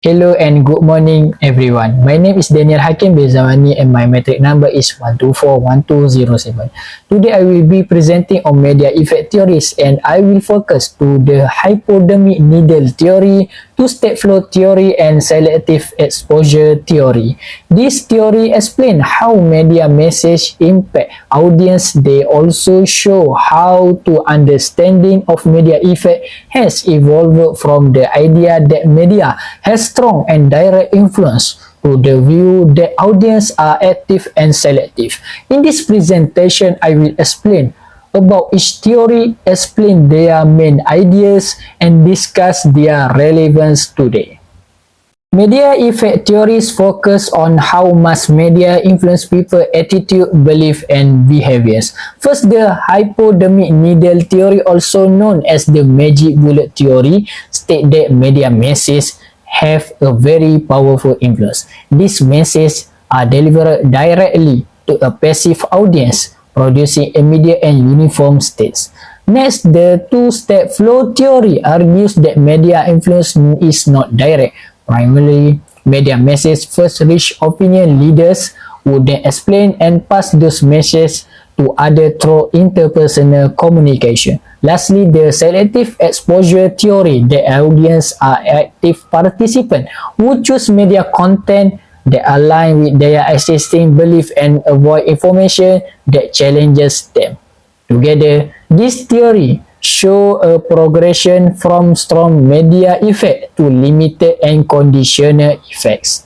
Hello and good morning everyone. My name is Danial Hakim bin Zamani and my metric number is 1241207. Today I will be presenting on media effect theories and I will focus to the hypodermic needle theory, two-step flow theory and selective exposure theory. This theory explain how media message impact audience. They also show how to understanding of media effect has evolved from the idea that media has strong and direct influence to the view that audience are active and selective. In this presentation, I will explain about each theory, explain their main ideas, and discuss their relevance today. Media effect theories focus on how mass media influence people's attitude, belief, and behaviors. First, the hypodermic needle theory, also known as the magic bullet theory, state that media messages have a very powerful influence. These messages are delivered directly to a passive audience, producing immediate and uniform states. Next, the two-step flow theory argues that media influence is not direct. Primarily, media messages first reach opinion leaders who then explain and pass those messages to others through interpersonal communication. Lastly, the selective exposure theory, the audience are active participants who choose media content that align with their existing belief and avoid information that challenges them. Together, this theory show a progression from strong media effect to limited and conditional effects.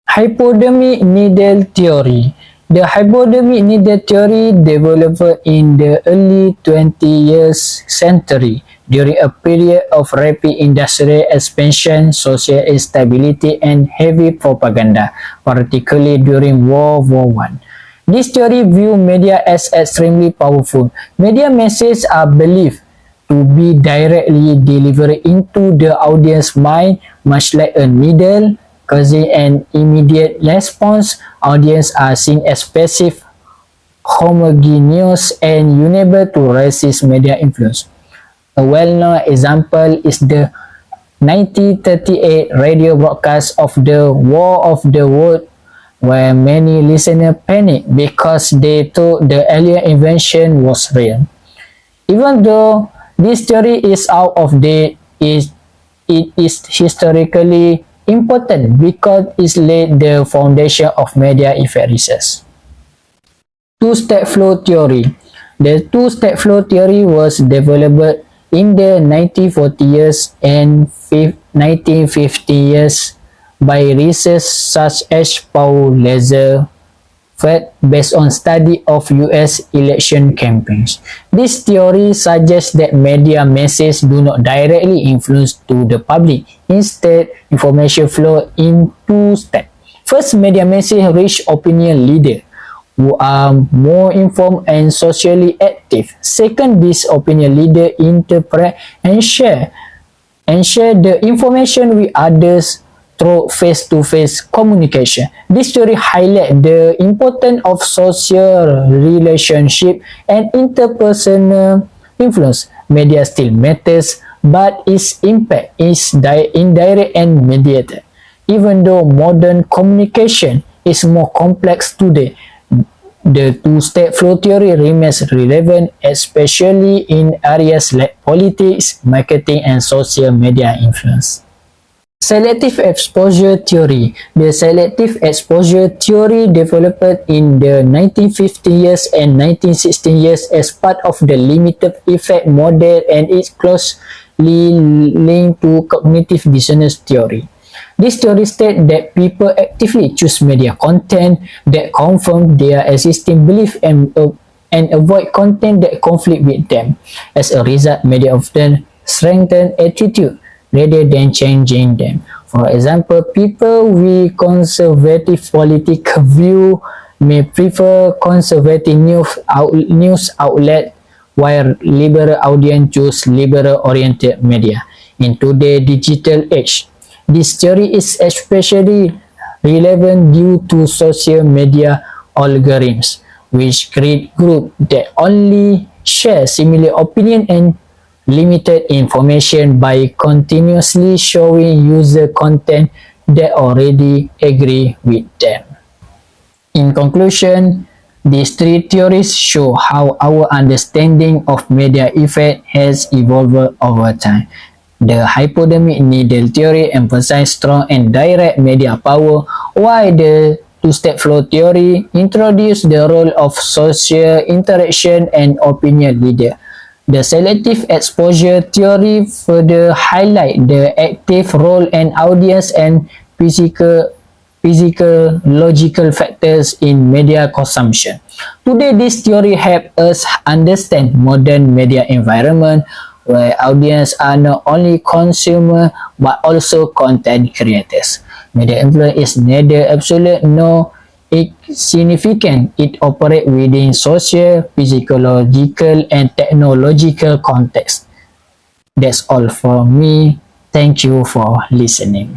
Hypodermic needle theory. The hypodermic needle theory developed in the early 20th century during a period of rapid industrial expansion, social instability, and heavy propaganda, particularly during World War I. This theory views media as extremely powerful. Media messages are believed to be directly delivered into the audience's mind, much like a needle, causing an immediate response. Audiences are seen as passive, homogeneous, and unable to resist media influence. A well-known example is the 1938 radio broadcast of the War of the World, where many listeners panicked because they thought the alien invasion was real. Even though this theory is out of date, it is historically important because it laid the foundation of media effect research. Two-step flow theory. The two-step flow theory was developed in the 1940s and 1950s by research such as Paul Laser based on study of US election campaigns. This theory suggests that media messages do not directly influence to the public. Instead, information flow in two steps. First, media messages reach opinion leaders who are more informed and socially active. Second, these opinion leaders interpret and share the information with others through face-to-face communication. This theory highlights the importance of social relationship and interpersonal influence. Media still matters, but its impact is indirect and mediated. Even though modern communication is more complex today, the two-step flow theory remains relevant, especially in areas like politics, marketing, and social media influence. Selective exposure theory. The selective exposure theory developed in the 1950s and 1960s as part of the limited effect model and is closely linked to cognitive dissonance theory. This theory states that people actively choose media content that confirm their existing belief and avoid content that conflict with them. As a result, media often strengthen attitude rather than changing them. For example, people with conservative political view may prefer conservative news outlet, while liberal audience choose liberal-oriented media. In today's digital age, this theory is especially relevant due to social media algorithms, which create groups that only share similar opinion and limited information by continuously showing user content that already agree with them. In conclusion, these three theories show how our understanding of media effect has evolved over time. The hypodermic needle theory emphasizes strong and direct media power, while the two-step flow theory introduced the role of social interaction and opinion leader. The selective exposure theory further highlight the active role and audience and physiological factors in media consumption. Today, this theory helps us understand modern media environment where audience are not only consumers but also content creators. Media influence is neither absolute nor insignificant. It operates within social, physiological, and technological context. That's all for me. Thank you for listening.